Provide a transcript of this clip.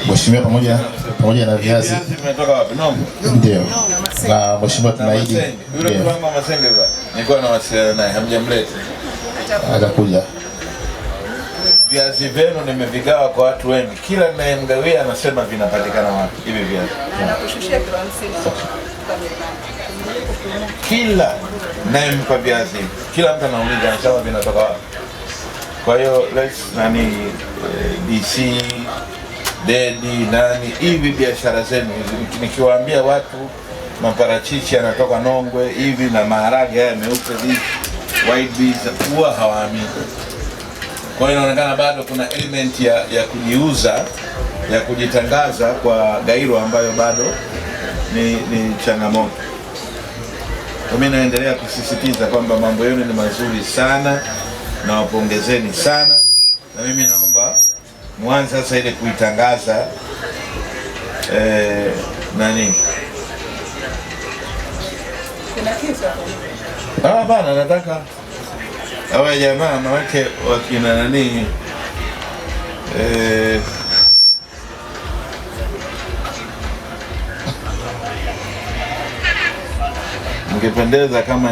Mheshimiwa, pamoja na viazi vimetoka wapi? Nombo. Ndio. Na mheshimiwa tunaahidi yule mama Masenge bwana. Nilikuwa nawasiliana naye, hamjamleta. Atakuja. Viazi vyenu nimevigawa kwa watu wengi. Kila ninayemgawia anasema vinapatikana wapi hivi viazi. Anakushushia kwa 50. Kila ninayempa viazi, kila mtu anauliza anasema vinatoka wapi. Kwa hiyo DC Dedi nani hivi biashara zenu nikiwaambia watu maparachichi yanatoka Nongwe hivi na maharage haya meupe hivi white beans huwa hawaamini. Kwa hiyo inaonekana bado kuna element ya kujiuza ya kujitangaza kwa Gairo ambayo bado ni changamoto. Mimi naendelea kusisitiza kwamba mambo yenu ni mazuri sana na wapongezeni sana, na mimi naomba mwanzo sasa ile kuitangaza Kuna kitu hapo. Bana nataka hawa jamaa mawake wakina mngependeza kama